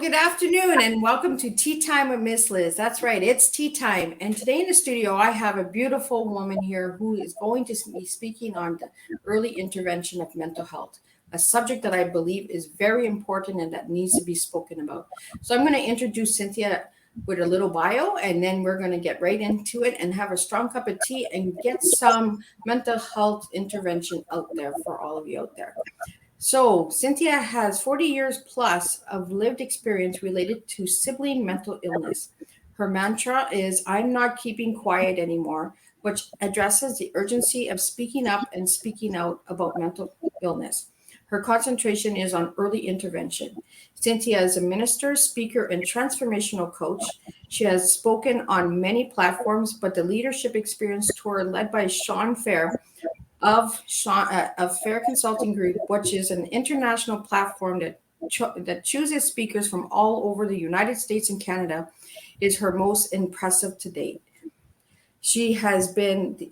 good afternoon, and welcome to Tea Time with Miss Liz. That's right, it's tea time. And today in the studio, I have a beautiful woman here who is going to be speaking on the early intervention of mental health, a subject that I believe is very important and that needs to be spoken about. So I'm going to introduce Cynthia with a little bio, and then we're going to get right into it and have a strong cup of tea and get some mental health intervention out there for all of you out there. So, Cynthia has 40 years plus of lived experience related to sibling mental illness. Her mantra is, I'm not keeping quiet anymore, which addresses the urgency of speaking up and speaking out about mental illness. Her concentration is on early intervention. Cynthia is a minister, speaker, and transformational coach. She has spoken on many platforms, but the leadership experience tour led by Shawn Fair of Fair Consulting Group, which is an international platform that chooses speakers from all over the United States and Canada, is her most impressive to date. She has been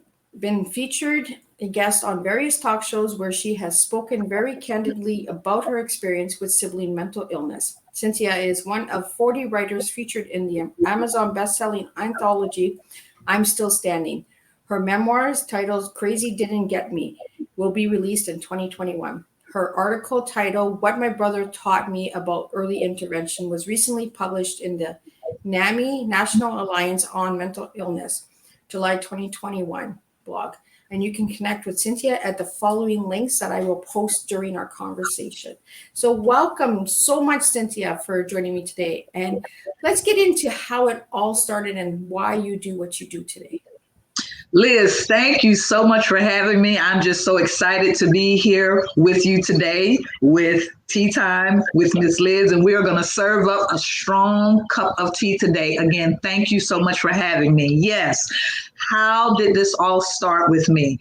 featured a guest on various talk shows where she has spoken very candidly about her experience with sibling mental illness. Cynthia is one of 40 writers featured in the Amazon best-selling anthology, I'm Still Standing. Her memoirs, titled Crazy Didn't Get Me, will be released in 2021. Her article titled What My Brother Taught Me About Early Intervention was recently published in the NAMI, National Alliance on Mental Illness, July 2021 blog. And you can connect with Cynthia at the following links that I will post during our conversation. So welcome so much, Cynthia, for joining me today. And let's get into how it all started and why you do what you do today. Liz, thank you so much for having me. I'm just so excited to be here with you today with Tea Time with Miss Liz, and we are going to serve up a strong cup of tea today. Again, thank you so much for having me. Yes, how did this all start with me?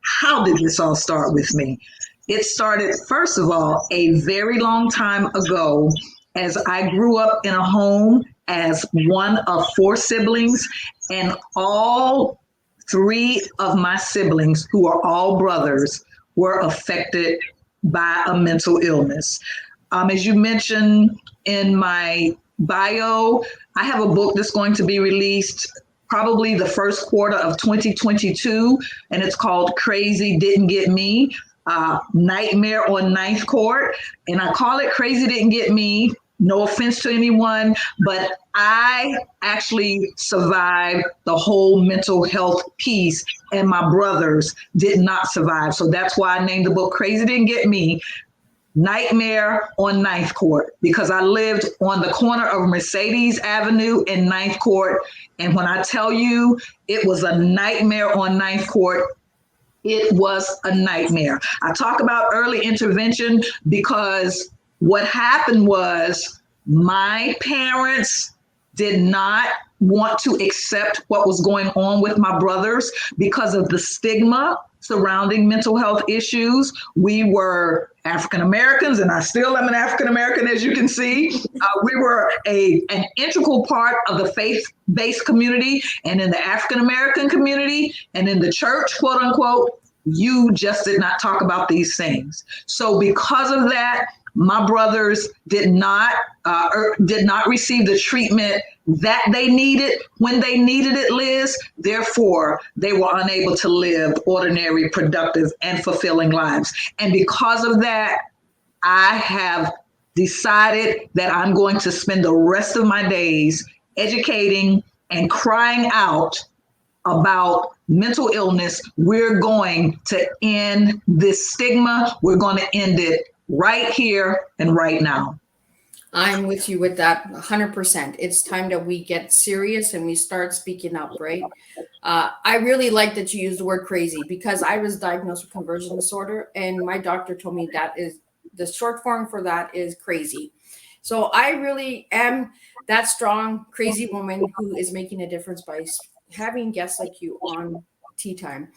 How did this all start with me? It started, first of all, a very long time ago as I grew up in a home as one of 4 siblings, and all 3 of my siblings, who are all brothers, were affected by a mental illness. As you mentioned in my bio, I have a book that's going to be released probably the first quarter of 2022, and it's called Crazy Didn't Get Me, Nightmare on Ninth Court. And I call it Crazy Didn't Get Me. No offense to anyone, but I actually survived the whole mental health piece, and my brothers did not survive. So that's why I named the book Crazy Didn't Get Me, Nightmare on Ninth Court, because I lived on the corner of Mercedes Avenue and Ninth Court. And when I tell you it was a nightmare on Ninth Court, it was a nightmare. I talk about early intervention because what happened was my parents did not want to accept what was going on with my brothers because of the stigma surrounding mental health issues. We were African Americans, and I still am an African American, as you can see. We were an integral part of the faith-based community, and in the African American community and in the church, quote unquote, you just did not talk about these things. So because of that, my brothers did not receive the treatment that they needed when they needed it, Liz. Therefore, they were unable to live ordinary, productive, and fulfilling lives. And because of that, I have decided that I'm going to spend the rest of my days educating and crying out about mental illness. We're going to end this stigma. We're going to end it right here and right now. I'm with you with that 100%. It's time that we get serious and we start speaking up, right? I really like that you used the word crazy, because I was diagnosed with conversion disorder, and my doctor told me that is the short form for that is crazy. So I really am that strong, crazy woman who is making a difference by having guests like you on Tea Time.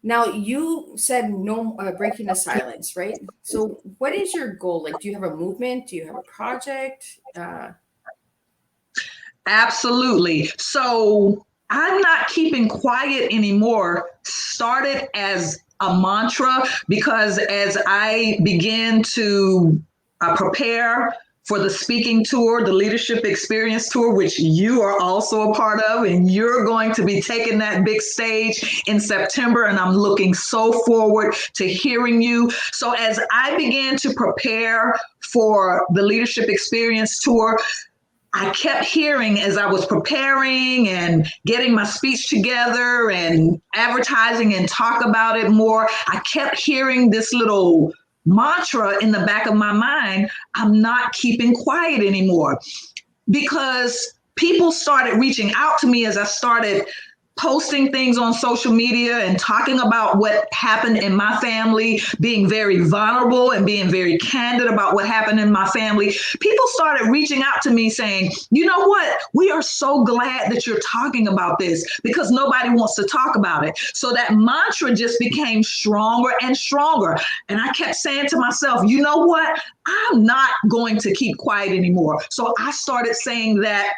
Now, you said no breaking the silence, right? So what is your goal? Like, do you have a movement? Do you have a project? Absolutely. So I'm not keeping quiet anymore started as a mantra, because as I began to I prepare for the speaking tour, the leadership experience tour, which you are also a part of, and you're going to be taking that big stage in September. And I'm looking so forward to hearing you. So as I began to prepare for the leadership experience tour, I kept hearing as I was preparing and getting my speech together and advertising and talk about it more, I kept hearing this little mantra in the back of my mind: I'm not keeping quiet anymore. Because people started reaching out to me as I started posting things on social media and talking about what happened in my family, being very vulnerable and being very candid about what happened in my family. People started reaching out to me saying, you know what, we are so glad that you're talking about this, because nobody wants to talk about it. So that mantra just became stronger and stronger. And I kept saying to myself, you know what, I'm not going to keep quiet anymore. So I started saying that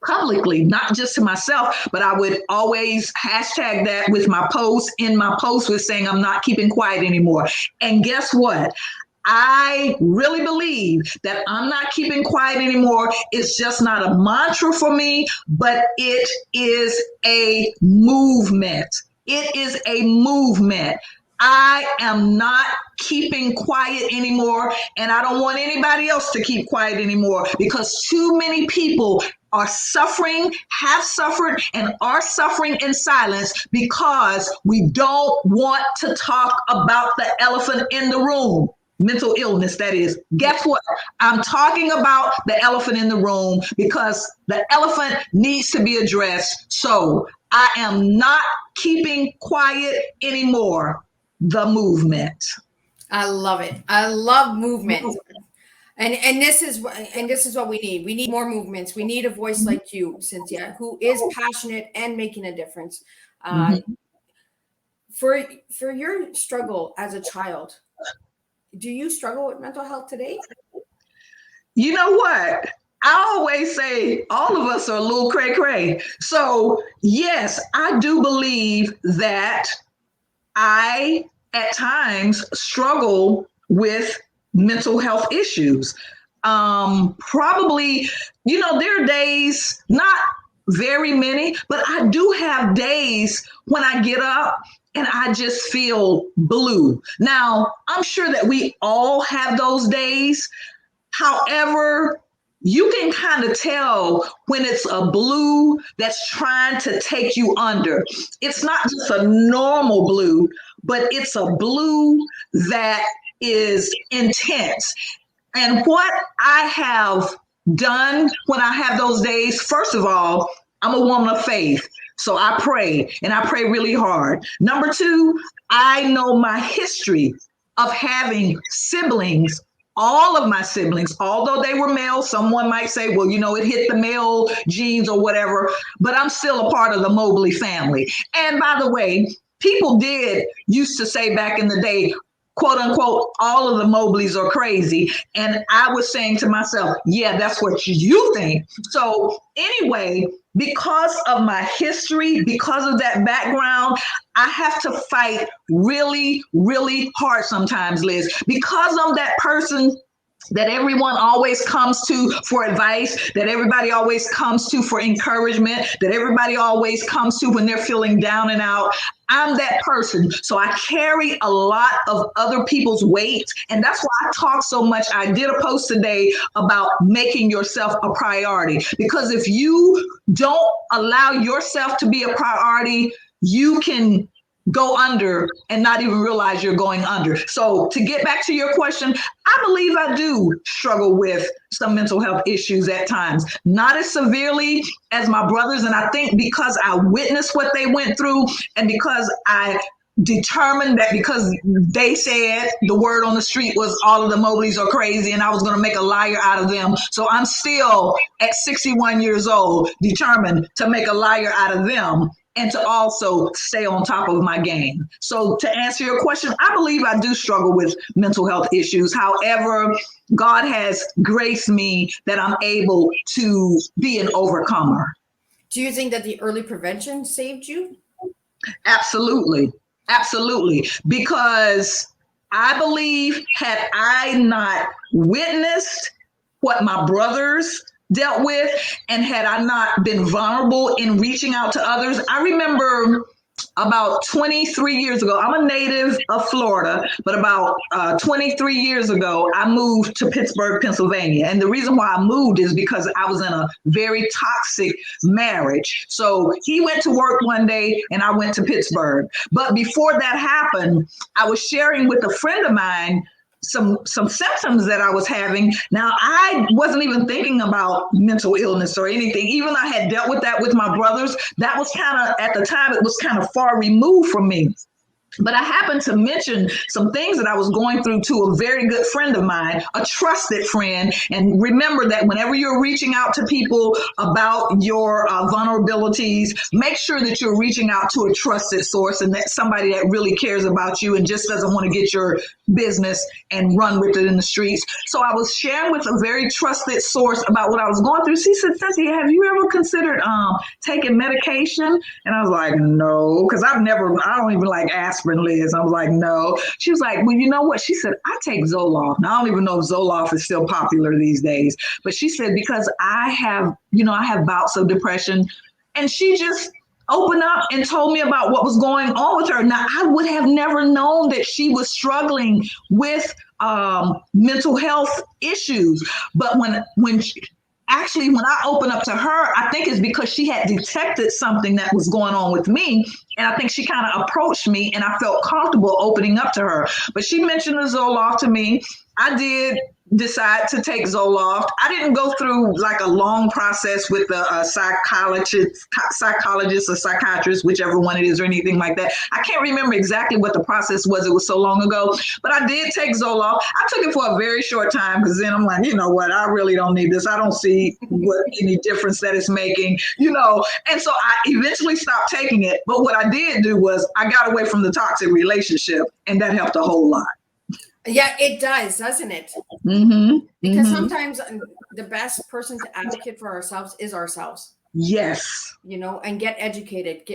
publicly, not just to myself, but I would always hashtag that with my posts. In my post was saying, I'm not keeping quiet anymore. And guess what? I really believe that I'm not keeping quiet anymore. It's just not a mantra for me, but it is a movement. It is a movement. I am not keeping quiet anymore, and I don't want anybody else to keep quiet anymore, because too many people are suffering, have suffered, and are suffering in silence because we don't want to talk about the elephant in the room. Mental illness, that is. Guess what? I'm talking about the elephant in the room because the elephant needs to be addressed. So I am not keeping quiet anymore. The movement. I love it. I love movement. And this is what we need. We need more movements. We need a voice like you, Cynthia, who is passionate and making a difference. For your struggle as a child, do you struggle with mental health today? You know what? I always say all of us are a little cray cray. So yes, I do believe that I at times struggle with mental health issues. Probably, there are days, not very many, but I do have days when I get up and I just feel blue. Now, I'm sure that we all have those days. However, you can kind of tell when it's a blue that's trying to take you under. It's not just a normal blue, but it's a blue that is intense. And what I have done when I have those days, first of all, I'm a woman of faith. So I pray, and I pray really hard. Number two, I know my history of having siblings. All of my siblings, although they were male, someone might say, well, it hit the male genes or whatever, but I'm still a part of the Mobley family. And by the way, people used to say back in the day, quote unquote, all of the Mobleys are crazy. And I was saying to myself, yeah, that's what you think. So anyway, because of my history, because of that background, I have to fight really, really hard sometimes, Liz, because I'm that person that everyone always comes to for advice, that everybody always comes to for encouragement, that everybody always comes to when they're feeling down and out. I'm that person. So I carry a lot of other people's weight. And that's why I talk so much. I did a post today about making yourself a priority, because if you don't allow yourself to be a priority, you can go under and not even realize you're going under. So to get back to your question, I believe I do struggle with some mental health issues at times, not as severely as my brothers. And I think because I witnessed what they went through, and because I determined that because they said the word on the street was all of the Mobleys are crazy and I was going to make a liar out of them. So I'm still at 61 years old, determined to make a liar out of them and to also stay on top of my game. So to answer your question, I believe I do struggle with mental health issues. However, God has graced me that I'm able to be an overcomer. Do you think that the early prevention saved you? Absolutely. Absolutely. Because I believe had I not witnessed what my brothers dealt with, and had I not been vulnerable in reaching out to others, I remember about 23 years ago, I'm a native of Florida, but about 23 years ago, I moved to Pittsburgh, Pennsylvania. And the reason why I moved is because I was in a very toxic marriage. So he went to work one day and I went to Pittsburgh. But before that happened, I was sharing with a friend of mine some symptoms that I was having. Now, I wasn't even thinking about mental illness or anything. Even though I had dealt with that with my brothers, that was kind of, at the time, it was kind of far removed from me. But I happened to mention some things that I was going through to a very good friend of mine, a trusted friend. And remember that whenever you're reaching out to people about your vulnerabilities, make sure that you're reaching out to a trusted source, and that's somebody that really cares about you and just doesn't want to get your business and run with it in the streets. So I was sharing with a very trusted source about what I was going through. She said, Cynthia, have you ever considered taking medication? And I was like, no, because I don't even like aspirin, Liz. I was like, no. She was like, well, you know what? She said, I take Zoloft. Now, I don't even know if Zoloft is still popular these days, but she said, because I have bouts of depression. And she just opened up and told me about what was going on with her. Now, I would have never known that she was struggling with mental health issues. But when I opened up to her, I think it's because she had detected something that was going on with me. And I think she kind of approached me and I felt comfortable opening up to her. But she mentioned the Zoloft to me. I did decide to take Zoloft. I didn't go through like a long process with a psychologist or psychiatrist, whichever one it is or anything like that. I can't remember exactly what the process was. It was so long ago, but I did take Zoloft. I took it for a very short time because then I'm like, you know what? I really don't need this. I don't see any difference that it's making, and so I eventually stopped taking it. But what I did do was I got away from the toxic relationship, and that helped a whole lot. Yeah, it does, doesn't it? Mm-hmm. Because sometimes the best person to advocate for ourselves is ourselves. Yes. And get educated,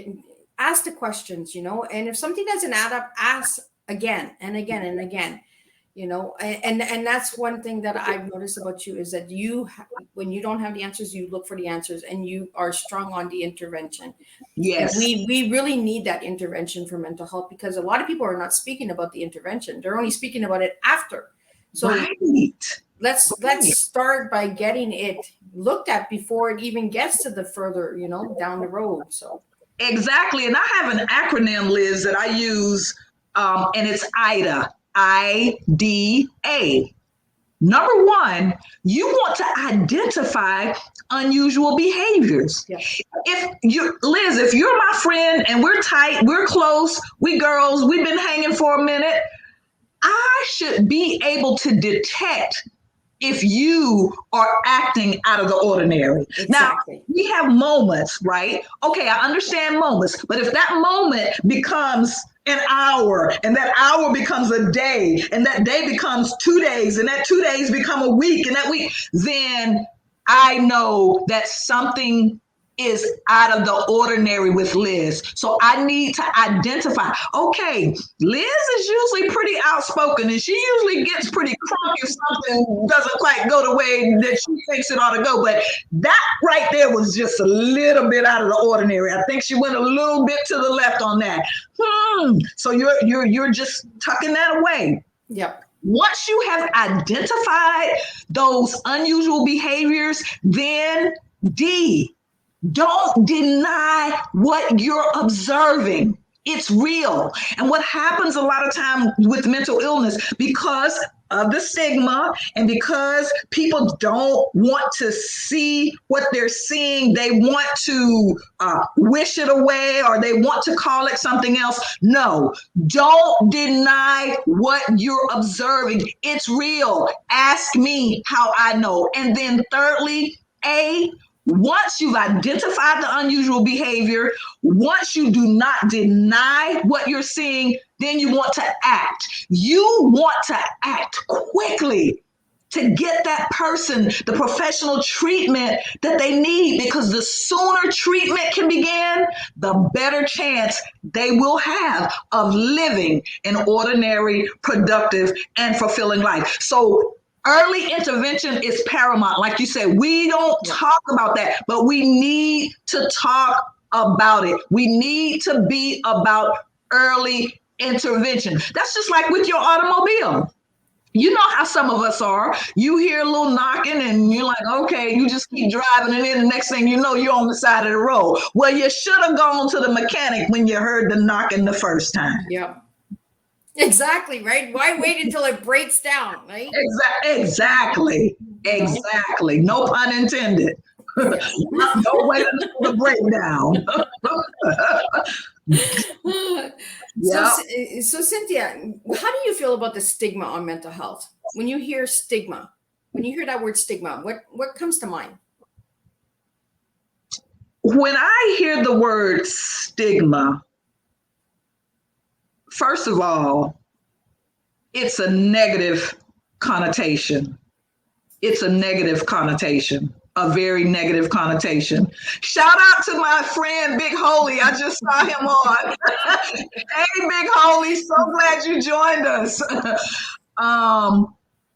ask the questions, and if something doesn't add up, ask again and again and again, and that's one thing that I've noticed about you is that when you don't have the answers, you look for the answers and you are strong on the intervention. Yes. And we really need that intervention for mental health because a lot of people are not speaking about the intervention. They're only speaking about it after. So let's start by getting it looked at before it even gets to the further, down the road. So exactly. And I have an acronym, Liz, that I use, and it's IDA. IDA. Number one, you want to identify unusual behaviors. Yeah. If you're my friend and we're tight, we're close, we girls, we've been hanging for a minute, I should be able to detect if you are acting out of the ordinary. Exactly. Now, we have moments, right? Okay, I understand moments, but if that moment becomes an hour and that hour becomes a day and that day becomes 2 days and that 2 days become a week and that week, then I know that something is out of the ordinary with Liz. So I need to identify, okay, Liz is usually pretty outspoken and she usually gets pretty crunk if something doesn't quite go the way that she thinks it ought to go. But that right there was just a little bit out of the ordinary. I think she went a little bit to the left on that. So you're just tucking that away. Yep. Once you have identified those unusual behaviors, then D, don't deny what you're observing. It's real. And what happens a lot of time with mental illness, because of the stigma and because people don't want to see what they're seeing, they want to wish it away or they want to call it something else. No, don't deny what you're observing. It's real. Ask me how I know. And then thirdly, once you've identified the unusual behavior, once you do not deny what you're seeing, then you want to act. You want to act quickly to get that person the professional treatment that they need, because the sooner treatment can begin, the better chance they will have of living an ordinary, productive, and fulfilling life. So early intervention is paramount. Like you said, we don't talk about that, but we need to talk about it. We need to be about early intervention. That's just like with your automobile. You know how some of us are. You hear a little knocking and you're like, okay, you just keep driving, and then the next thing you know, you're on the side of the road. Well, you should have gone to the mechanic when you heard the knocking the first time. Yeah. Exactly, right? Why wait until it breaks down, right? Exactly. No pun intended. No way until the breakdown. So Cynthia, how do you feel about the stigma on mental health? When you hear stigma, when you hear that word stigma, what comes to mind? When I hear the word stigma, first of all, it's a negative connotation. It's a negative connotation, a very negative connotation. Shout out to my friend Big Holy. I just saw him on. Hey, Big Holy, so glad you joined us.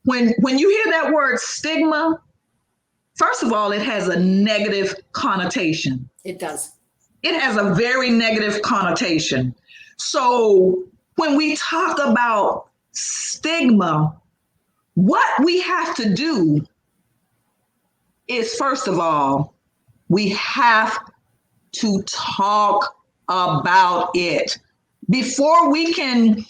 When you hear that word stigma, first of all, it has a negative connotation. It does. It has a very negative connotation. So when we talk about stigma, what we have to do is, first of all, we have to talk about it before we can,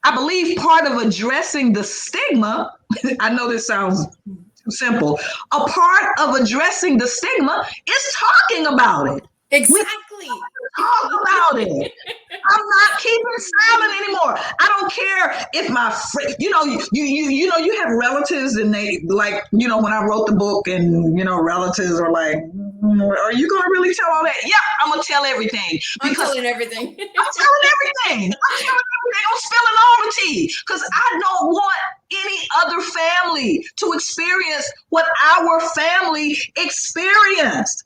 I believe part of addressing the stigma, I know this sounds too simple, a part of addressing the stigma is talking about it. Exactly. Talk about it. I'm not keeping silent anymore. I don't care if my friend, you have relatives, and they, like, when I wrote the book, and relatives are like, are you gonna really tell all that? Yeah, I'm gonna tell everything. I'm telling everything. I'm telling everything. I'm spilling all the tea, because I don't want any other family to experience what our family experienced.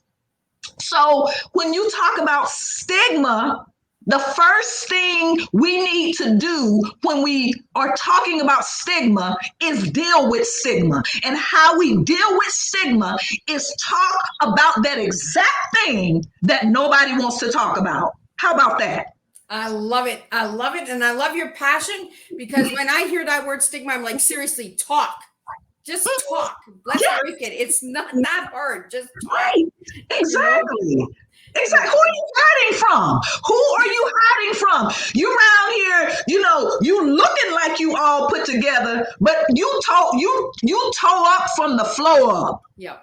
So when you talk about stigma, the first thing we need to do when we are talking about stigma is deal with stigma. And how we deal with stigma is talk about that exact thing that nobody wants to talk about. How about that? I love it. I love it. And I love your passion, because when I hear that word stigma, I'm like, seriously, talk. Just talk. Let's break it. It's not that hard. Just talk. Right. Exactly. Exactly. Who are you hiding from? Who are you hiding from? You around here, you looking like you all put together, but you toe up from the floor up. Yeah.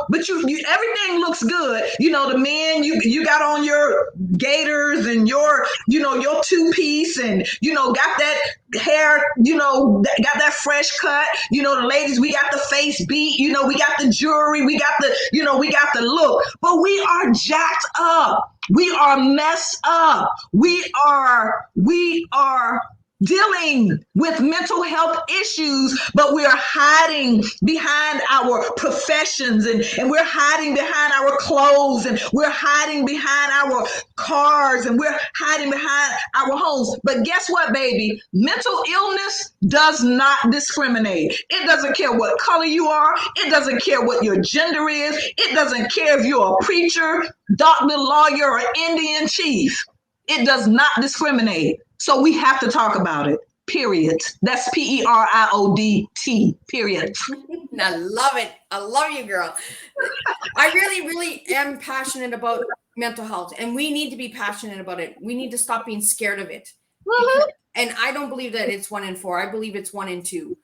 But you everything looks good. The men, you got on your gaiters and your two-piece, and got that hair, got that fresh cut. The ladies, we got the face beat, we got the jewelry, we got the look, but we are jacked up. We are messed up. We are dealing with mental health issues, but we are hiding behind our professions, and we're hiding behind our clothes, and we're hiding behind our cars, and we're hiding behind our homes. But guess what, baby? Mental illness does not discriminate. It doesn't care what color you are. It doesn't care what your gender is. It doesn't care if you're a preacher, doctor, lawyer, or Indian chief. It does not discriminate. So we have to talk about it, period. That's PERIODT, period. I love it. I love you, girl. I really, really am passionate about mental health, and we need to be passionate about it. We need to stop being scared of it. Mm-hmm. And I don't believe that it's 1 in 4. I believe it's 1 in 2.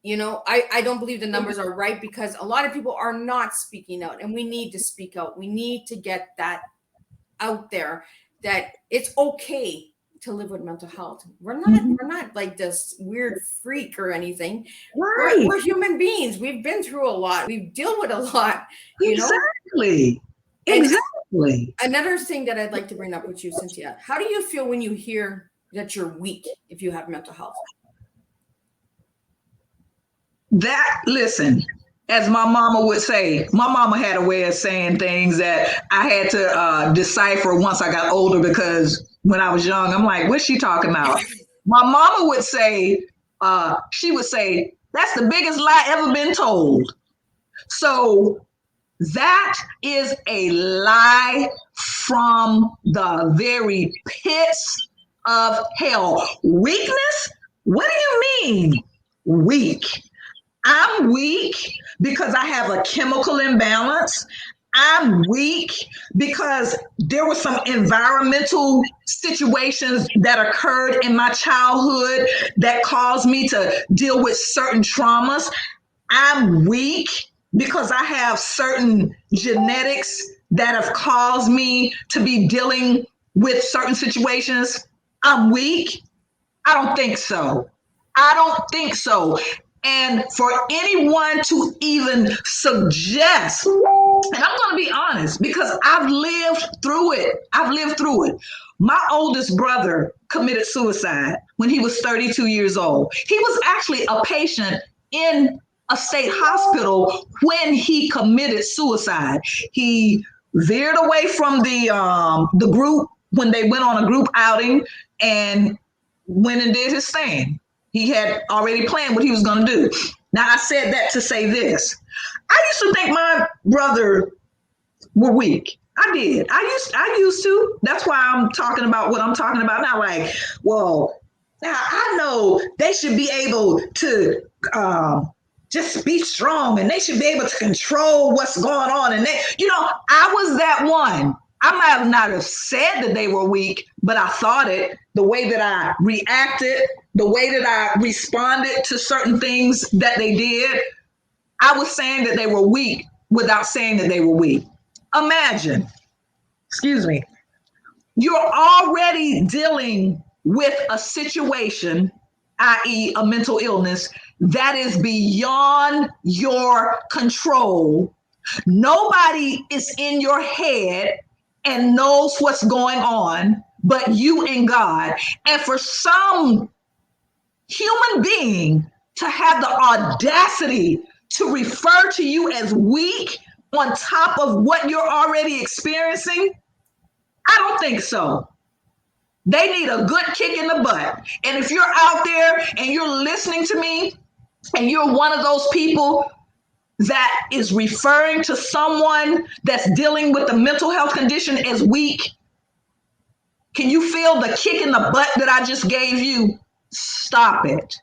I don't believe the numbers are right, because a lot of people are not speaking out, and we need to speak out. We need to get that out there, that it's okay to live with mental health. We're not like this weird freak or anything. Right. We're human beings. We've been through a lot. We deal with a lot. Exactly. Another thing that I'd like to bring up with you, Cynthia, how do you feel when you hear that you're weak if you have mental health? Listen, as my mama would say, my mama had a way of saying things that I had to decipher once I got older, because when I was young, I'm like, what's she talking about? My mama would say, she would say, that's the biggest lie ever been told. So that is a lie from the very pits of hell. Weakness? What do you mean, weak? I'm weak because I have a chemical imbalance. I'm weak because there were some environmental situations that occurred in my childhood that caused me to deal with certain traumas. I'm weak because I have certain genetics that have caused me to be dealing with certain situations. I'm weak. I don't think so. I don't think so. And for anyone to even suggest, and I'm going to be honest because I've lived through it. I've lived through it. My oldest brother committed suicide when he was 32 years old. He was actually a patient in a state hospital when he committed suicide. He veered away from the group when they went on a group outing and went and did his thing. He had already planned what he was going to do. Now, I said that to say this. I used to think my brother were weak. I did. I used to. That's why I'm talking about what I'm talking about now. Like, well, now I know they should be able to just be strong and they should be able to control what's going on. And I was that one. I might not have said that they were weak, but I thought it. The way that I reacted, the way that I responded to certain things that they did, I was saying that they were weak without saying that they were weak. Imagine, you're already dealing with a situation, i.e., a mental illness, that is beyond your control. Nobody is in your head and knows what's going on but you and God. And for some human being to have the audacity to refer to you as weak on top of what you're already experiencing, I don't think so. They need a good kick in the butt. And if you're out there and you're listening to me and you're one of those people that is referring to someone that's dealing with a mental health condition as weak, can you feel the kick in the butt that I just gave you? Stop it.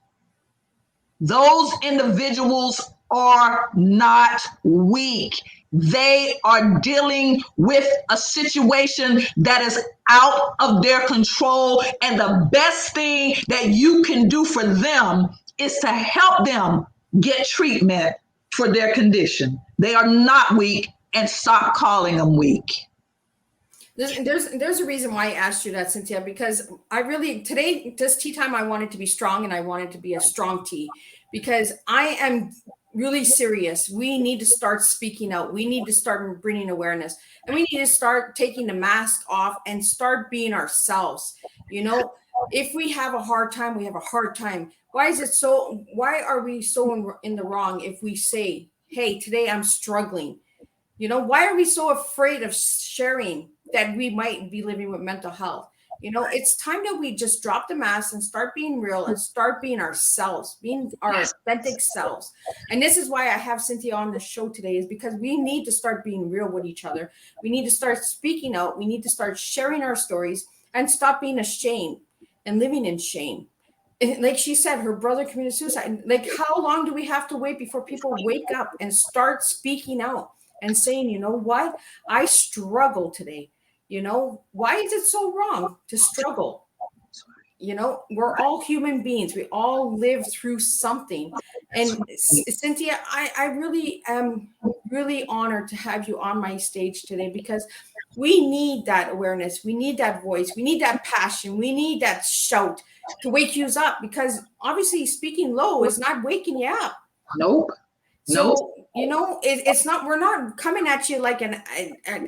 Those individuals are not weak. They are dealing with a situation that is out of their control. And the best thing that you can do for them is to help them get treatment for their condition. They are not weak, and stop calling them weak. There's a reason why I asked you that, Cynthia, because I really, today, this tea time, I wanted to be strong and I wanted to be a strong tea because I am really serious. We need to start speaking out. We need to start bringing awareness, and we need to start taking the mask off and start being ourselves. If we have a hard time, we have a hard time. Why are we so in the wrong if we say, hey, today I'm struggling? Why are we so afraid of sharing that we might be living with mental health? It's time that we just drop the mask and start being real and start being ourselves, being our authentic selves. And this is why I have Cynthia on the show today, is because we need to start being real with each other. We need to start speaking out. We need to start sharing our stories and stop being ashamed and living in shame. And like she said, her brother committed suicide. Like, how long do we have to wait before people wake up and start speaking out and saying, you know what, I struggle today? Why is it so wrong to struggle? We're all human beings. We all live through something. And Cynthia, I really am really honored to have you on my stage today, because we need that awareness. We need that voice. We need that passion. We need that shout to wake you up, because obviously speaking low is not waking you up. Nope. So, it's not, we're not coming at you like an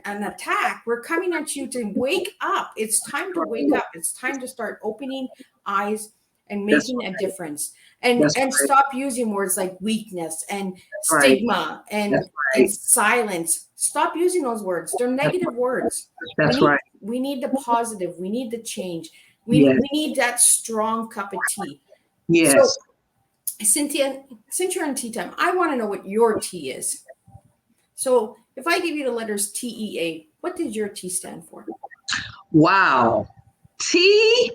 attack. We're coming at you to wake up. It's time to wake up. It's time to start opening eyes and making a difference. and That's right. stop using words like weakness and Right. stigma and That's right. and silence. Stop using those words. They're negative words. That's right. We need the positive. We need the change. Yes. We need that strong cup of tea. Yes. So, Cynthia, since you're on tea time, I want to know what your T is. So if I give you the letters TEA, what did your T stand for? Wow. T,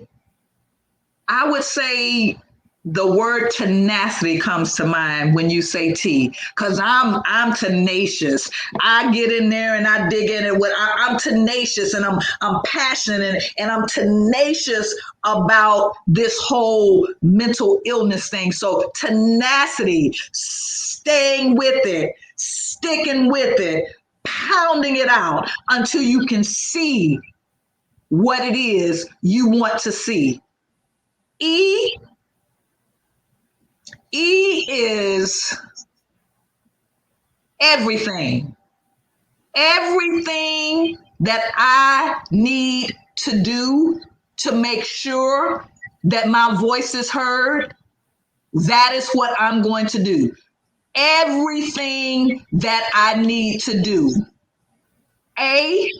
I would say the word tenacity comes to mind when you say T, because I'm tenacious. I get in there and I dig in it. I'm tenacious and I'm passionate and I'm tenacious about this whole mental illness thing. So tenacity, staying with it, sticking with it, pounding it out until you can see what it is you want to see. E is everything. Everything that I need to do to make sure that my voice is heard, that is what I'm going to do. Everything that I need to do. A,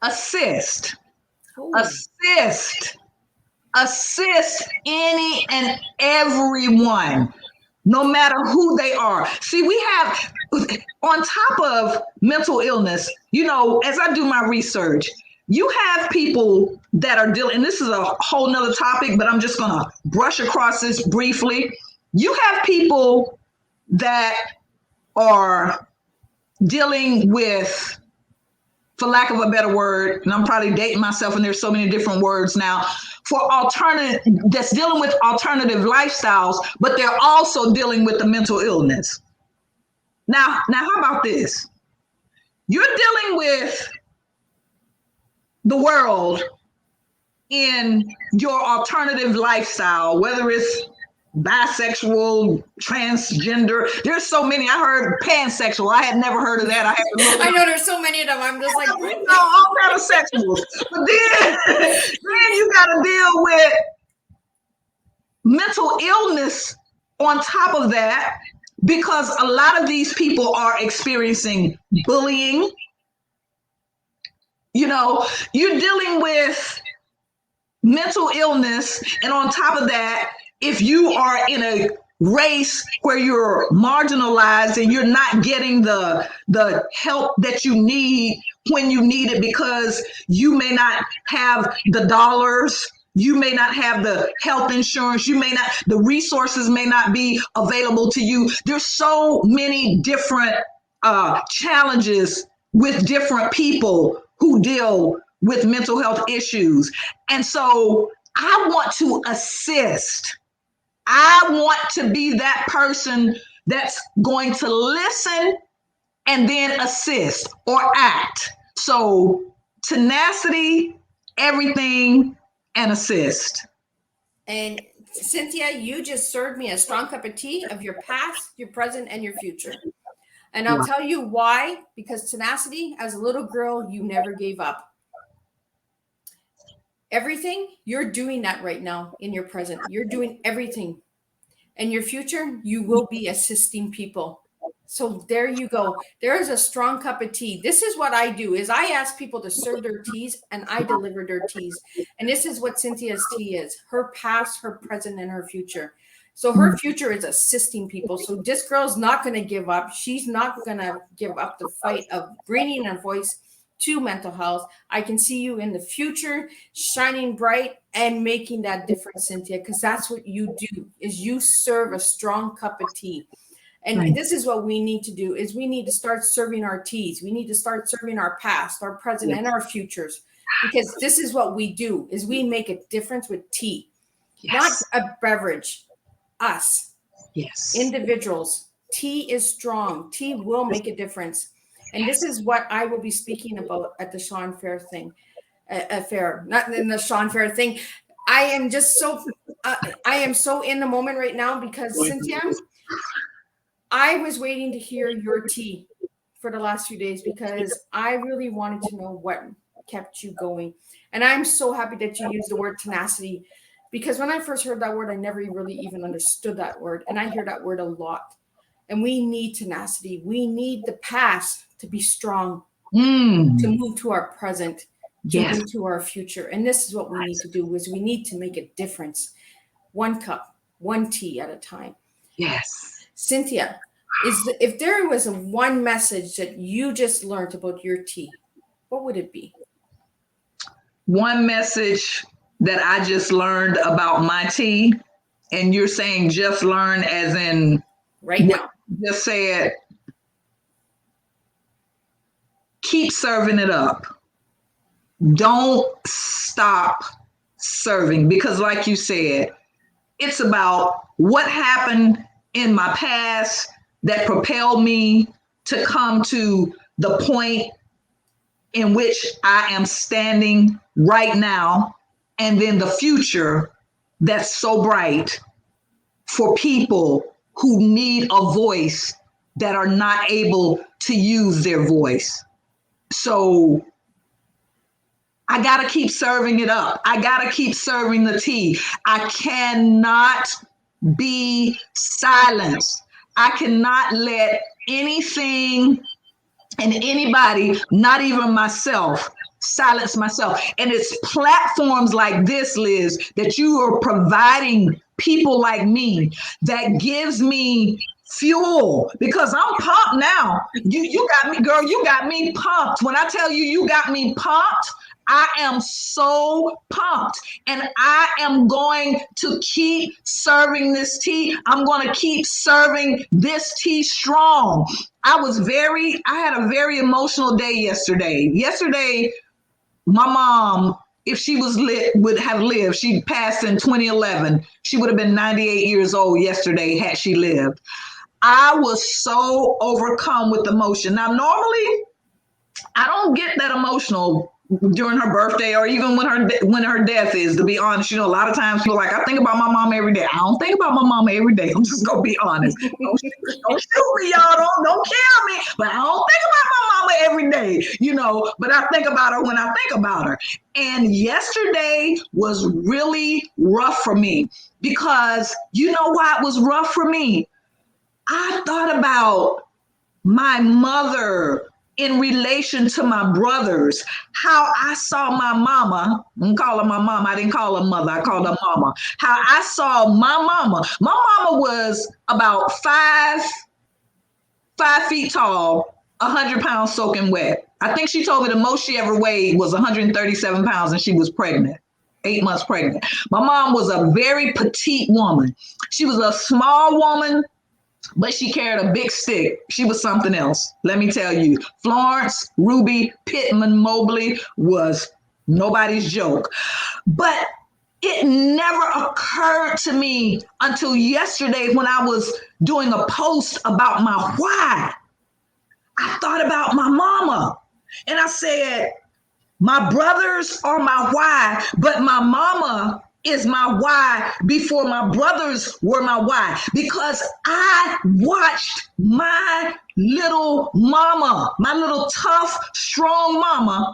assist. Oh. Assist any and everyone, no matter who they are. See, we have, on top of mental illness, as I do my research, you have people that are dealing, and this is a whole nother topic, but I'm just going to brush across this briefly. You have people that are dealing with, for lack of a better word, and I'm probably dating myself, and there's so many different words now, that's dealing with alternative lifestyles, but they're also dealing with the mental illness. Now, how about this? You're dealing with the world in your alternative lifestyle, whether it's bisexual, transgender. There's so many. I heard pansexual. I had never heard of that. I know there's so many of them. I'm just like, all kind of sexuals. But then you got to deal with mental illness on top of that, because a lot of these people are experiencing bullying. You're dealing with mental illness, and on top of that, if you are in a race where you're marginalized and you're not getting the help that you need when you need it, because you may not have the dollars, you may not have the health insurance, the resources may not be available to you. There's so many different challenges with different people who deal with mental health issues. And so I want to assist. I want to be that person that's going to listen and then assist or act. So tenacity, everything, and assist. And Cynthia, you just served me a strong cup of tea of your past, your present, and your future. And I'll tell you why, because tenacity, as a little girl, you never gave up. Everything, you're doing that right now in your present. You're doing everything. In your future, you will be assisting people. So there you go. There is a strong cup of tea. This is what I do, is I ask people to serve their teas and I deliver their teas. And this is what Cynthia's tea is: her past, her present, and her future. So her future is assisting people. So this girl's not going to give up. She's not going to give up the fight of bringing a voice to mental health. I can see you in the future shining bright and making that difference, Cynthia, because that's what you do, is you serve a strong cup of tea. And this is what we need to do, is we need to start serving our teas. We need to start serving our past, our present, and our futures, because this is what we do, is we make a difference with tea, not a beverage. Us, individuals. Tea is strong. Tea will make a difference. And this is what I will be speaking about at the Shawn Fair thing, not in the Shawn Fair thing. I am just so, I am so in the moment right now, because Cynthia, I was waiting to hear your tea for the last few days, because I really wanted to know what kept you going. And I'm so happy that you used the word tenacity, because when I first heard that word, I never really even understood that word. And I hear that word a lot. And we need tenacity. We need the past to be strong, to move to our present, to Yes. move to our future. And this is what we need to do, is we need to make a difference. One cup, one tea at a time. Yes. Cynthia, if there was one message that you just learned about your tea, what would it be? One message that I just learned about my tea, and you're saying just learn as in Right now. just said, keep serving it up. Don't stop serving, because like you said, it's about what happened in my past that propelled me to come to the point in which I am standing right now, and then the future that's so bright for people who need a voice that are not able to use their voice. So I got to keep serving it up. I got to keep serving the tea. I cannot be silenced. I cannot let anything and anybody, not even myself, silence myself. And it's platforms like this, Liz, that you are providing people like me that gives me fuel, because I'm pumped now. You got me, girl. You got me pumped. When I tell you, you got me pumped, I am so pumped, and I am going to keep serving this tea. I'm going to keep serving this tea strong. I had a very emotional day yesterday. Yesterday, my mom, if she would have lived, she passed in 2011. She would have been 98 years old yesterday had she lived. I was so overcome with emotion. Now, normally, I don't get that emotional during her birthday or even when her death is, to be honest. A lot of times people are like, I think about my mom every day. I don't think about my mama every day. I'm just gonna be honest. Don't shoot me, y'all. Don't kill me. But I don't think about my mama every day, but I think about her when I think about her. And yesterday was really rough for me, because you know why it was rough for me? I thought about my mother in relation to my brothers, how I saw my mama. I'm calling my mama. I didn't call her mother. I called her mama. How I saw my mama. My mama was about 5 feet tall, 100 pounds soaking wet. I think she told me the most she ever weighed was 137 pounds, and she was pregnant, 8 months pregnant. My mom was a very petite woman. She was a small woman, but she carried a big stick. She was something else. Let me tell you, Florence Ruby Pittman Mobley was nobody's joke. But it never occurred to me until yesterday when I was doing a post about my why. I thought about my mama, and I said, my brothers are my why, but my mama is my why before my brothers were my why, because I watched my little mama, my little tough, strong mama,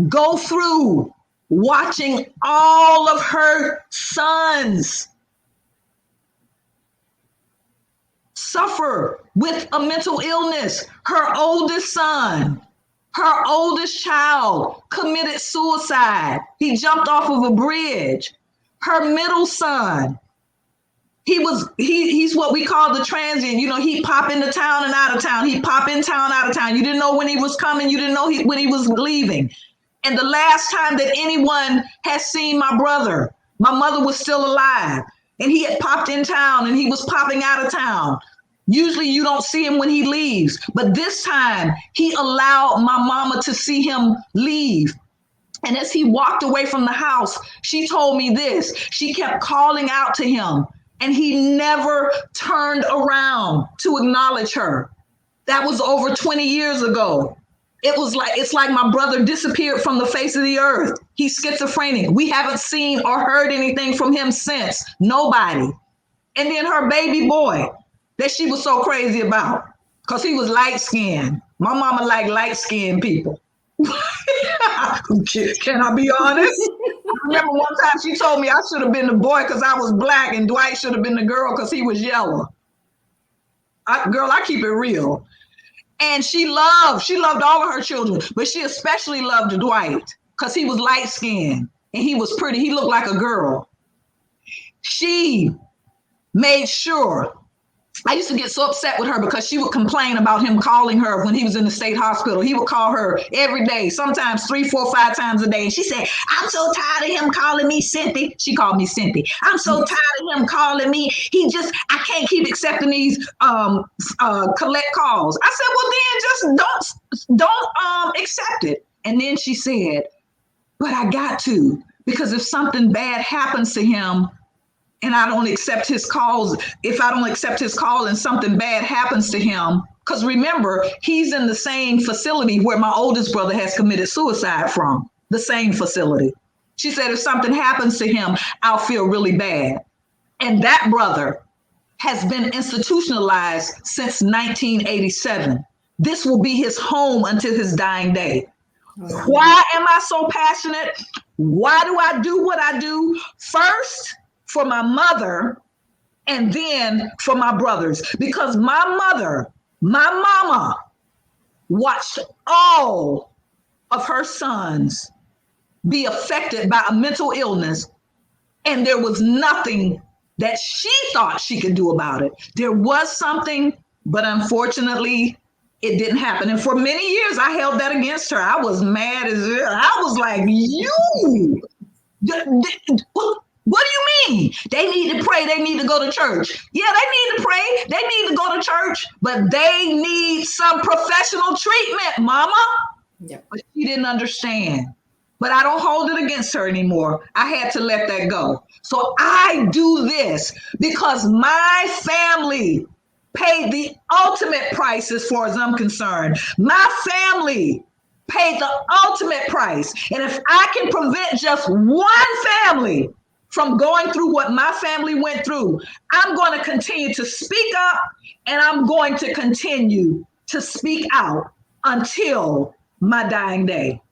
go through watching all of her sons suffer with a mental illness. Her oldest son, her oldest child, committed suicide. He jumped off of a bridge. Her middle son, he's what we call the transient. He pop into town and out of town. He pop in town, out of town. You didn't know when he was coming. You didn't know when he was leaving. And the last time that anyone has seen my brother, my mother was still alive, and he had popped in town and he was popping out of town. Usually you don't see him when he leaves, but this time he allowed my mama to see him leave. And as he walked away from the house, she told me this. She kept calling out to him, and he never turned around to acknowledge her. That was over 20 years ago. It's like my brother disappeared from the face of the earth. He's schizophrenic. We haven't seen or heard anything from him since. Nobody. And then her baby boy that she was so crazy about, because he was light skinned. My mama liked light skinned people. Can I be honest? I remember one time she told me I should have been the boy because I was black and Dwight should have been the girl because he was yellow. Girl, I keep it real. And she loved all of her children, but she especially loved Dwight because he was light skinned and he was pretty. He looked like a girl. She made sure. I used to get so upset with her because she would complain about him calling her when he was in the state hospital. He would call her every day, sometimes 3, 4, 5 times a day. And she said, I'm so tired of him calling me Cynthia. She called me Cynthia. I'm so tired of him calling me. I can't keep accepting these collect calls. I said, well, then just don't accept it. And then she said, but I got to, because if something bad happens to him, and I don't accept his calls, if I don't accept his call and something bad happens to him, because remember, he's in the same facility where my oldest brother has committed suicide from, the same facility. She said, if something happens to him, I'll feel really bad. And that brother has been institutionalized since 1987. This will be his home until his dying day. Why am I so passionate? Why do I do what I do? First, for my mother, and then for my brothers. Because my mama, watched all of her sons be affected by a mental illness, and there was nothing that she thought she could do about it. There was something, but unfortunately, it didn't happen. And for many years, I held that against her. I was mad as hell. I was like, you. What do you mean? They need to pray. They need to go to church. Yeah, they need to pray. They need to go to church, but they need some professional treatment, mama. Yep. But she didn't understand. But I don't hold it against her anymore. I had to let that go. So I do this because my family paid the ultimate price as far as I'm concerned. My family paid the ultimate price. And if I can prevent just one family from going through what my family went through, I'm going to continue to speak up, and I'm going to continue to speak out until my dying day.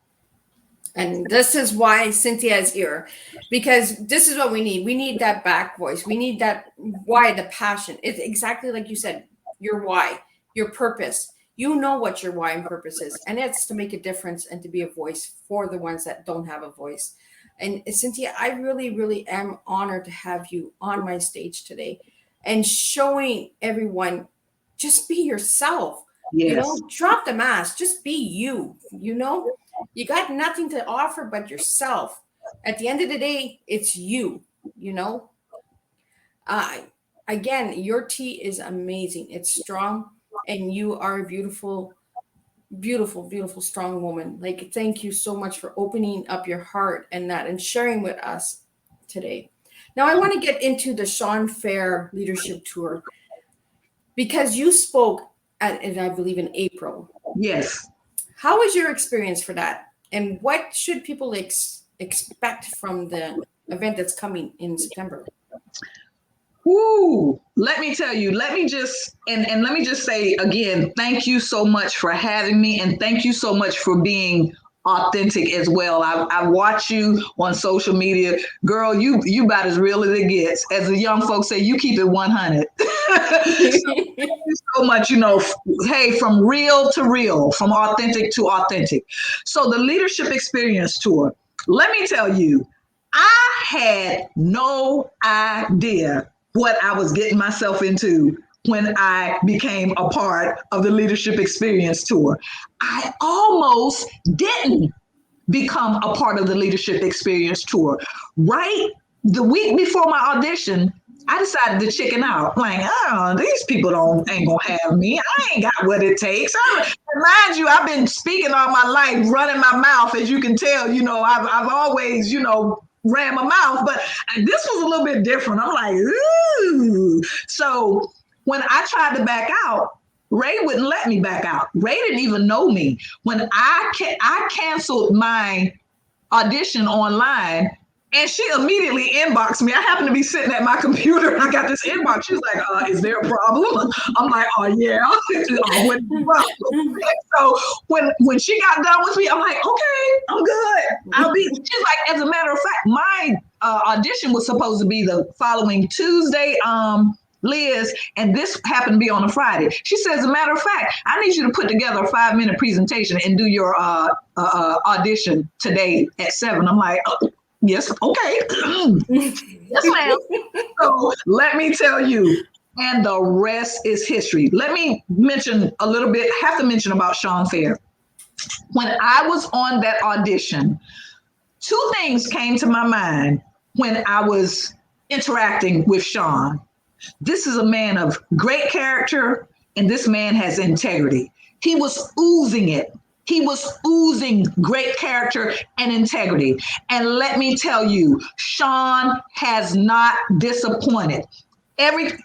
And this is why Cynthia is here, because this is what we need. We need that back voice. We need that why, the passion. It's exactly like you said, your why, your purpose. You know what your why and purpose is, and it's to make a difference and to be a voice for the ones that don't have a voice. And Cynthia, I really, really am honored to have you on my stage today and showing everyone, just be yourself. Yes. You know, drop the mask, just be you. You know, you got nothing to offer but yourself. At the end of the day, it's you, you know. Again, your tea is amazing. It's strong, and you are a beautiful, beautiful, beautiful, strong woman. Like, thank you so much for opening up your heart and that and sharing with us today. Now, I want to get into the Shawn Fair Leadership Tour because you spoke at, I believe, in April. Yes. How was your experience for that? And what should people expect from the event that's coming in September? Ooh, let me tell you, let me just say again, thank you so much for having me, and thank you so much for being authentic as well. I watch you on social media. Girl, you about as real as it gets. As the young folks say, you keep it 100. Thank you so much, hey, from real to real, from authentic to authentic. So the Leadership Experience Tour, let me tell you, I had no idea what I was getting myself into when I became a part of the Leadership Experience Tour. I almost didn't become a part of the Leadership Experience Tour. Right the week before my audition, I decided to chicken out. Like, oh, these people ain't gonna have me. I ain't got what it takes. Mind you, I've been speaking all my life, running my mouth, as you can tell. I've always, ran my mouth, but this was a little bit different. I'm like, ooh. So when I tried to back out, Ray wouldn't let me back out. Ray didn't even know me. When I canceled my audition online, And she immediately inboxed me. I happened to be sitting at my computer and I got this inbox. She was like, is there a problem? I'm like, oh, yeah. What is the problem? So when she got done with me, I'm like, okay, I'm good. She's like, as a matter of fact, my audition was supposed to be the following Tuesday, Liz, and this happened to be on a Friday. She says, as a matter of fact, I need you to put together a 5-minute presentation and do your audition today at 7. I'm like, oh, yes, okay. Yes, ma'am. So let me tell you, and the rest is history. Let me mention a little bit, have to mention about Shawn Fair. When I was on that audition, 2 things came to my mind when I was interacting with Shawn. This is a man of great character, and this man has integrity. He was oozing it. He was oozing great character and integrity. And let me tell you, Shawn has not disappointed.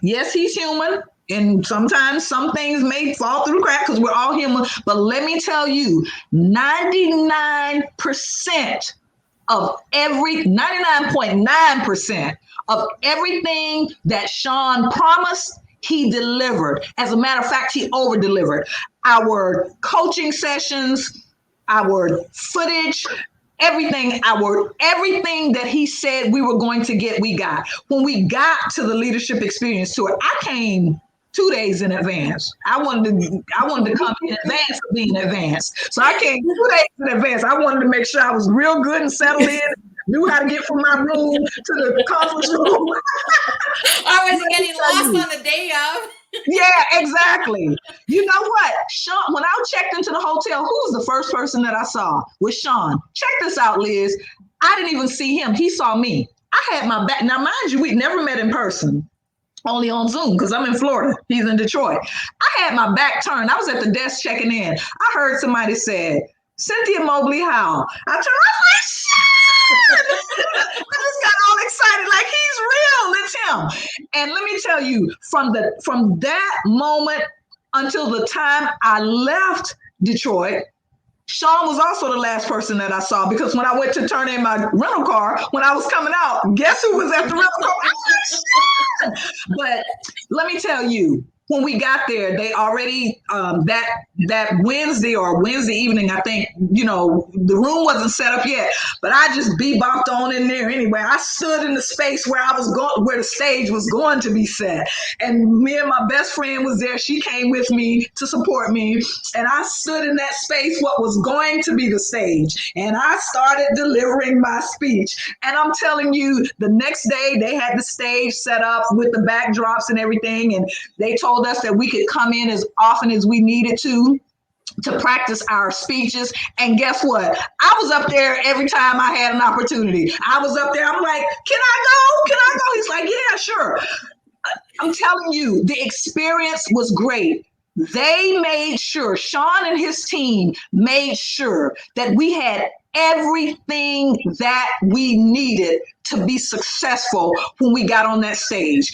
Yes, he's human. And sometimes some things may fall through the crack because we're all human. But let me tell you, 99% of 99.9% of everything that Shawn promised, he delivered. As a matter of fact, he over-delivered. Our coaching sessions, our footage, everything that he said we were going to get, we got. When we got to the Leadership Experience Tour, I came 2 days in advance. I wanted to come in advance of being advanced. So I came 2 days in advance. I wanted to make sure I was real good and settled in, knew how to get from my room to the conference room. I wasn't getting lost on the day of. Yeah, exactly. You know what? Shawn, when I checked into the hotel, who was the first person that I saw? Was Shawn. Check this out, Liz. I didn't even see him. He saw me. I had my back. Now, mind you, we never met in person. Only on Zoom because I'm in Florida. He's in Detroit. I had my back turned. I was at the desk checking in. I heard somebody said, Cynthia Mobley Howell. I turned, I was like, shit! I just got all excited, like he's real. It's him. And let me tell you, from that moment until the time I left Detroit, Shawn was also the last person that I saw because when I went to turn in my rental car, when I was coming out, guess who was at the rental car? But let me tell you, when we got there, they already, that Wednesday evening, I think, the room wasn't set up yet, but I just bebopped on in there anyway. I stood in the space where where the stage was going to be set. And me and my best friend was there. She came with me to support me. And I stood in that space, what was going to be the stage. And I started delivering my speech. And I'm telling you, the next day they had the stage set up with the backdrops and everything. And they told us that we could come in as often as we needed to practice our speeches. And guess what? I was up there every time I had an opportunity. I was up there. I'm like, can I go? Can I go? He's like, yeah, sure. I'm telling you, the experience was great. They made sure, Shawn and his team made sure that we had everything that we needed to be successful when we got on that stage.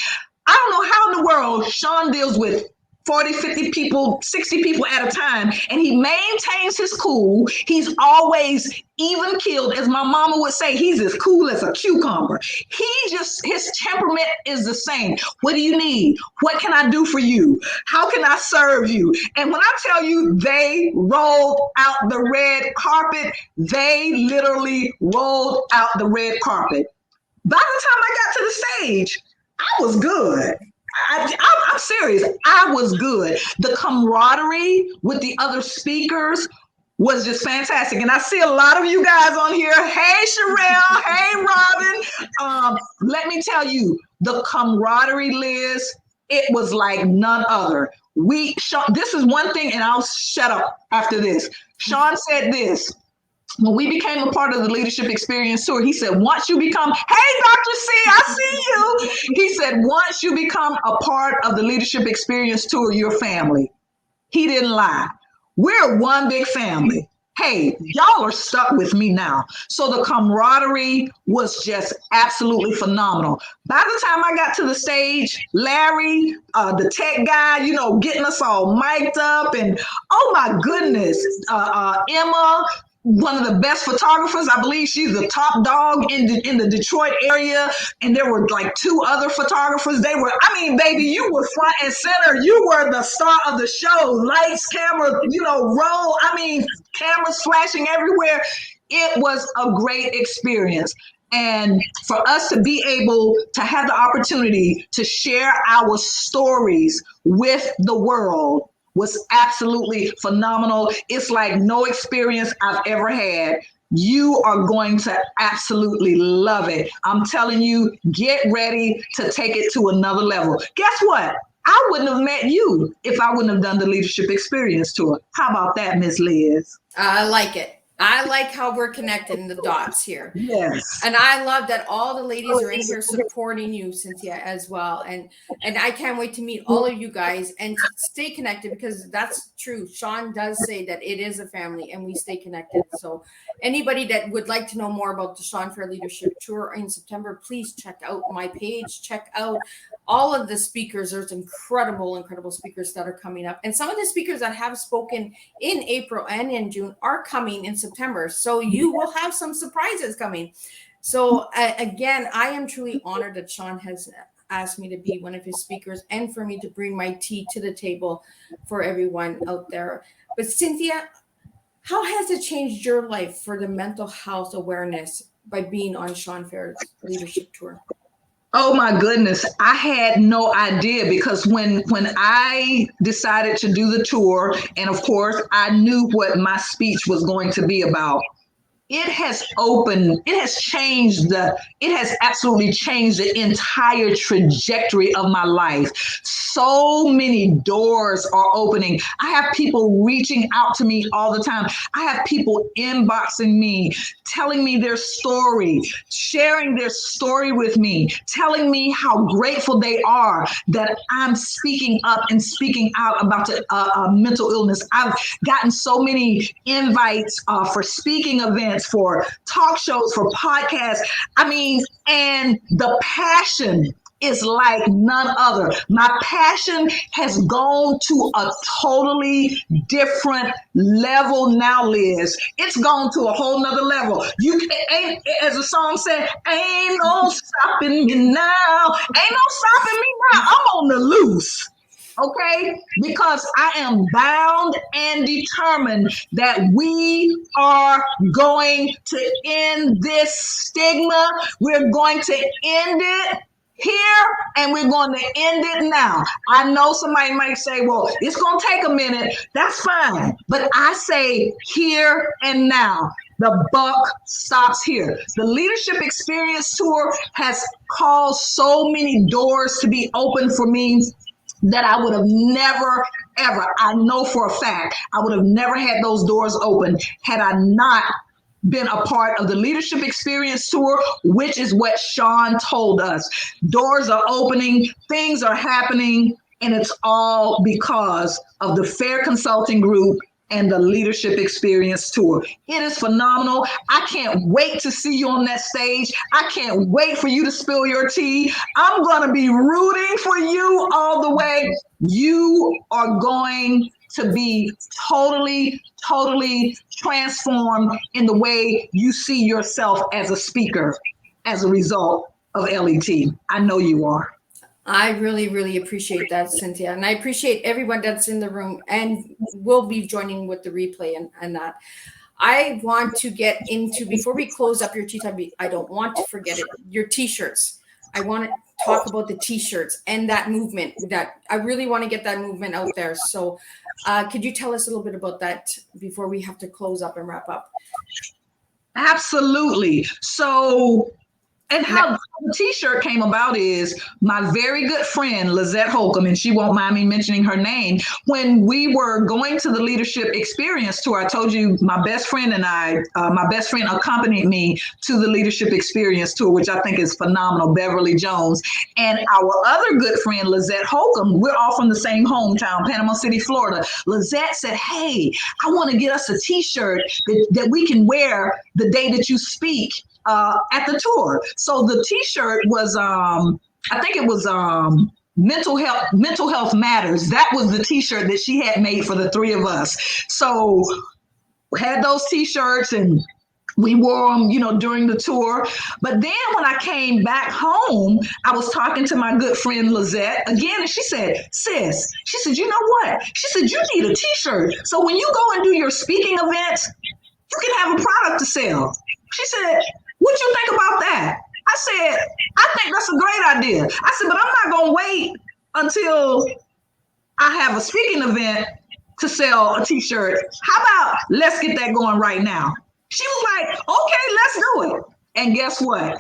I don't know how in the world Shawn deals with 40, 50 people, 60 people at a time, and he maintains his cool. He's always even keeled, as my mama would say, he's as cool as a cucumber. His temperament is the same. What do you need? What can I do for you? How can I serve you? And when I tell you they rolled out the red carpet, they literally rolled out the red carpet. By the time I got to the stage, I was good. I'm serious. I was good. The camaraderie with the other speakers was just fantastic. And I see a lot of you guys on here. Hey, Sherelle. Hey, Robin. Let me tell you, the camaraderie, Liz, it was like none other. This is one thing, and I'll shut up after this. Shawn said this. When we became a part of the Leadership Experience Tour, he said, once you become, hey, Dr. C, I see you. He said, once you become a part of the Leadership Experience Tour, you're family. He didn't lie. We're one big family. Hey, y'all are stuck with me now. So the camaraderie was just absolutely phenomenal. By the time I got to the stage, Larry, the tech guy, getting us all mic'd up, and oh my goodness, Emma, one of the best photographers. I believe she's the top dog in the Detroit area. And there were like two other photographers. Baby, you were front and center. You were the star of the show. Lights, camera, roll. Cameras flashing everywhere. It was a great experience. And for us to be able to have the opportunity to share our stories with the world was absolutely phenomenal. It's like no experience I've ever had. You are going to absolutely love it. I'm telling you, get ready to take it to another level. Guess what? I wouldn't have met you if I wouldn't have done the Leadership Experience Tour. How about that, Miss Liz? I like it. I like how we're connecting the dots here. Yes. And I love that all the ladies are in here supporting you, Cynthia, as well. And I can't wait to meet all of you guys and to stay connected, because that's true. Shawn does say that it is a family and we stay connected. So anybody that would like to know more about the Shawn Fair Leadership Tour in September, please check out my page, check out all of the speakers. There's incredible speakers that are coming up. And some of the speakers that have spoken in April and in June are coming in September. So you will have some surprises coming. So again, I am truly honored that Shawn has asked me to be one of his speakers and for me to bring my tea to the table for everyone out there. But Cynthia, how has it changed your life for the mental health awareness by being on Shawn Fair's Leadership Tour? Oh my goodness. I had no idea, because when I decided to do the tour, and of course I knew what my speech was going to be about, it has absolutely changed the entire trajectory of my life. So many doors are opening. I have people reaching out to me all the time. I have people inboxing me, telling me their story, sharing their story with me, telling me how grateful they are that I'm speaking up and speaking out about the mental illness. I've gotten so many invites for speaking events, for talk shows, for podcasts. And the passion is like none other. My passion has gone to a totally different level now, Liz. It's gone to a whole nother level. Ain't, as the song said, ain't no stopping me now. Ain't no stopping me now. I'm on the loose. Okay, because I am bound and determined that we are going to end this stigma. We're going to end it here, and we're going to end it now. I know somebody might say, well, it's going to take a minute. That's fine. But I say here and now. The buck stops here. The Leadership Experience Tour has caused so many doors to be open for me that I would have never, ever, I know for a fact, I would have never had those doors open had I not been a part of the Leadership Experience Tour, which is what Shawn told us. Doors are opening, things are happening, and it's all because of the Fair Consulting Group and the Leadership Experience Tour. It is phenomenal. I can't wait to see you on that stage. I can't wait for you to spill your tea. I'm going to be rooting for you all the way. You are going to be totally, totally transformed in the way you see yourself as a speaker as a result of LET. I know you are. I really, really appreciate that, Cynthia. And I appreciate everyone that's in the room and will be joining with the replay and that. I want to get into, before we close up your tea time, I don't want to forget it, your t-shirts. I want to talk about the t-shirts and that movement. That I really want to get that movement out there. So could you tell us a little bit about that before we have to close up and wrap up? Absolutely. So, and how the t-shirt came about is my very good friend, Lizette Holcomb, and she won't mind me mentioning her name. When we were going to the Leadership Experience Tour, I told you my best friend and my best friend accompanied me to the Leadership Experience Tour, which I think is phenomenal, Beverly Jones. And our other good friend, Lizette Holcomb, we're all from the same hometown, Panama City, Florida. Lizette said, hey, I want to get us a t-shirt that we can wear the day that you speak at the tour. So the t-shirt was, I think it was mental health matters. That was the t-shirt that she had made for the three of us. So had those t-shirts and we wore them, during the tour. But then when I came back home, I was talking to my good friend Lizette again, and she said, sis, she said, you know what? She said, you need a t-shirt. So when you go and do your speaking events, you can have a product to sell. She said, what you think about that? I said, I think that's a great idea. I said, but I'm not going to wait until I have a speaking event to sell a t-shirt. How about let's get that going right now? She was like, okay, let's do it. And guess what?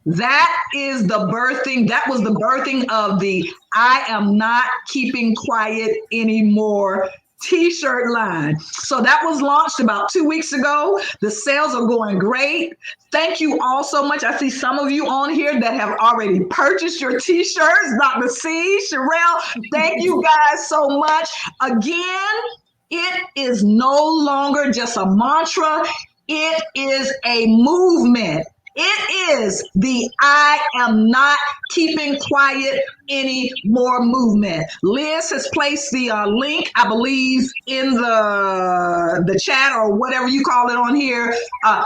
That was the birthing of the I Am Not Keeping Quiet Anymore t-shirt line. So that was launched about 2 weeks ago. The sales are going great. Thank you all so much. I see some of you on here that have already purchased your t-shirts. Dr. C, Sherelle, thank you guys so much. Again, it is no longer just a mantra. It is a movement. It is the I Am Not Keeping Quiet Anymore movement. Liz has placed the link, I believe, in the chat or whatever you call it on here.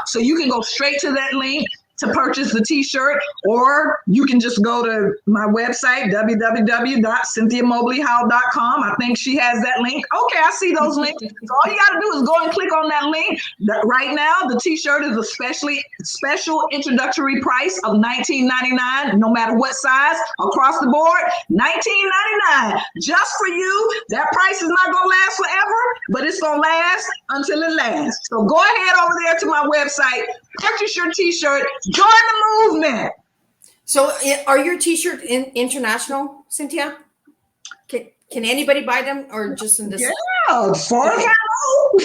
So you can go straight to that link to purchase the t-shirt, or you can just go to my website, www.cynthiamobleyhowell.com. I think she has that link. Okay, I see those links. So all you got to do is go and click on that link. Right now, the t-shirt is a special introductory price of $19.99, no matter what size, across the board, $19.99. Just for you. That price is not going to last forever, but it's going to last until it lasts. So go ahead over there to my website, purchase your t-shirt, join the movement. So are your t-shirts international, Cynthia? Can anybody buy them or just in this? Yeah, as far as I know.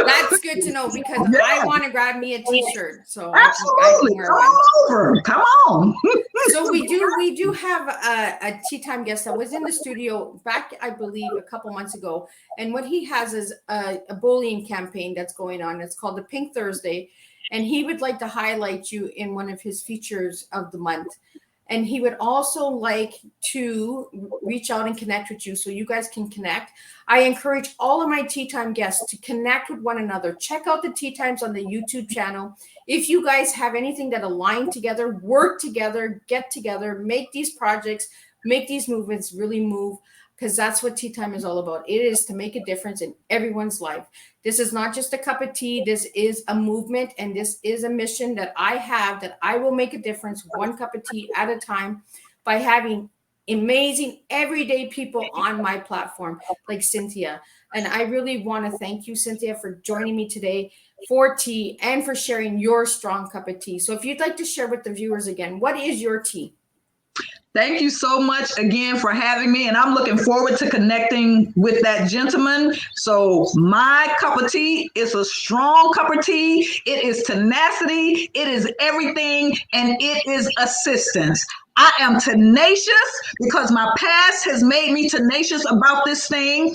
That's good to know because I want to grab me a t-shirt. So absolutely, come on over. Come on. So we do have a tea time guest that was in the studio back, I believe, a couple months ago. And what he has is a bullying campaign that's going on. It's called the Pink Thursday. And he would like to highlight you in one of his features of the month. And he would also like to reach out and connect with you so you guys can connect. I encourage all of my Tea Time guests to connect with one another. Check out the Tea Times on the YouTube channel. If you guys have anything that align together, work together, get together, make these projects, make these movements really move, because that's what Tea Time is all about. It is to make a difference in everyone's life. This is not just a cup of tea. This is a movement, and this is a mission that I have, that I will make a difference one cup of tea at a time by having amazing everyday people on my platform like Cynthia. And I really want to thank you, Cynthia, for joining me today for tea and for sharing your strong cup of tea. So if you'd like to share with the viewers again, what is your tea? Thank you so much again for having me. And I'm looking forward to connecting with that gentleman. So my cup of tea is a strong cup of tea. It is tenacity. It is everything. And it is assistance. I am tenacious because my past has made me tenacious about this thing.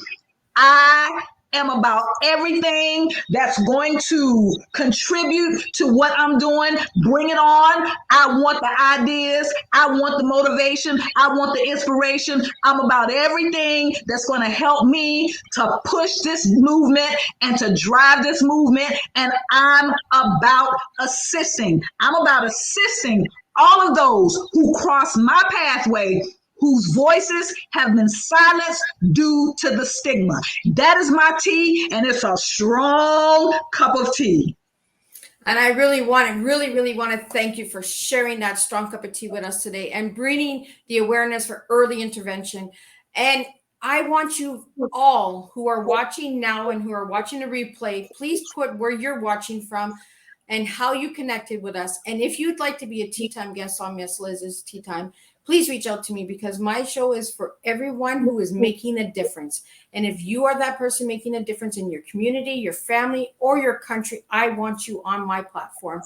I am about everything that's going to contribute to what I'm doing. Bring it on. I want the ideas. I want the motivation. I want the inspiration. I'm about everything that's going to help me to push this movement and to drive this movement. And I'm about assisting. I'm about assisting all of those who cross my pathway, whose voices have been silenced due to the stigma. That is my tea, and it's a strong cup of tea. And I really want to thank you for sharing that strong cup of tea with us today and bringing the awareness for early intervention. And I want you all who are watching now and who are watching the replay, please put where you're watching from and how you connected with us. And if you'd like to be a Tea Time guest on Miss Liz's Tea Time, please reach out to me, because my show is for everyone who is making a difference. And if you are that person making a difference in your community, your family, or your country, I want you on my platform.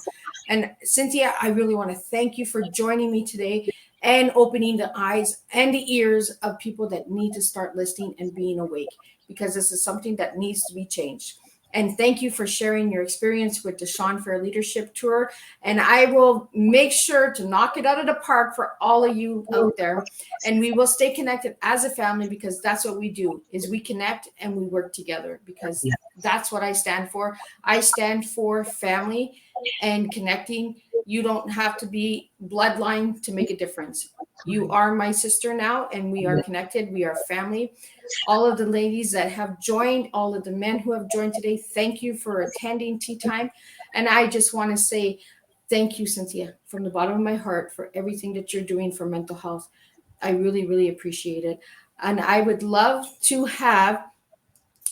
And Cynthia, I really want to thank you for joining me today and opening the eyes and the ears of people that need to start listening and being awake, because this is something that needs to be changed. And thank you for sharing your experience with the Shawn Fair Leadership Tour. And I will make sure to knock it out of the park for all of you out there. And we will stay connected as a family, because that's what we do, is we connect and we work together, because that's what I stand for. I stand for family and connecting. You don't have to be bloodline to make a difference. You are my sister now, and we are connected. We are family. All of the ladies that have joined, all of the men who have joined today, thank you for attending Tea Time. And I just want to say thank you, Cynthia, from the bottom of my heart, for everything that you're doing for mental health. I really, really appreciate it. And I would love to have,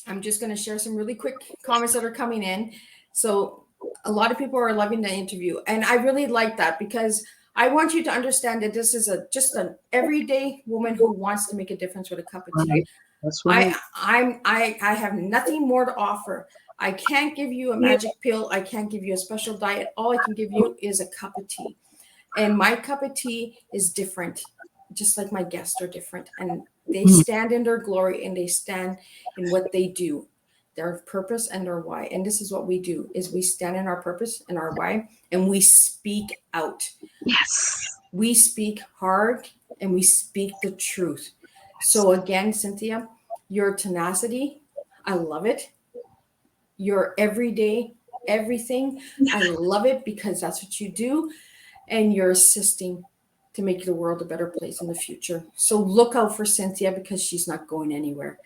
I'm just going to share some really quick comments that are coming in. So a lot of people are loving the interview, and I really like that, because I want you to understand that this is just an everyday woman who wants to make a difference with a cup of tea. Right. That's right. I have nothing more to offer. I can't give you a magic pill. I can't give you a special diet. All I can give you is a cup of tea. And my cup of tea is different, just like my guests are different. And they stand in their glory, and they stand in what they do, their purpose and their why. And this is what we do, is we stand in our purpose and our why, and we speak out. Yes. We speak hard, and we speak the truth. So again, Cynthia, your tenacity, I love it. Your everyday everything, I love it, because that's what you do. And you're assisting to make the world a better place in the future. So look out for Cynthia, because she's not going anywhere.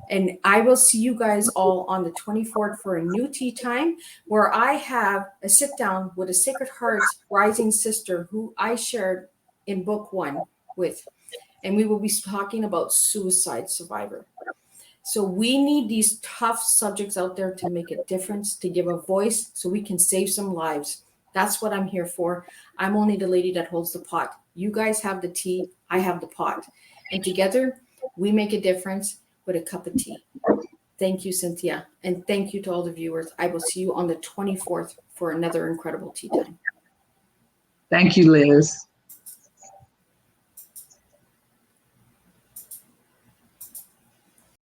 And I will see you guys all on the 24th for a new Tea Time, where I have a sit down with a Sacred Heart's rising sister who I shared in book 1 with. And we will be talking about suicide survivor. So we need these tough subjects out there to make a difference, to give a voice, so we can save some lives. That's what I'm here for. I'm only the lady that holds the pot. You guys have the tea, I have the pot. And together, we make a difference with a cup of tea. Thank you, Cynthia. And thank you to all the viewers. I will see you on the 24th for another incredible Tea Time. Thank you, Liz.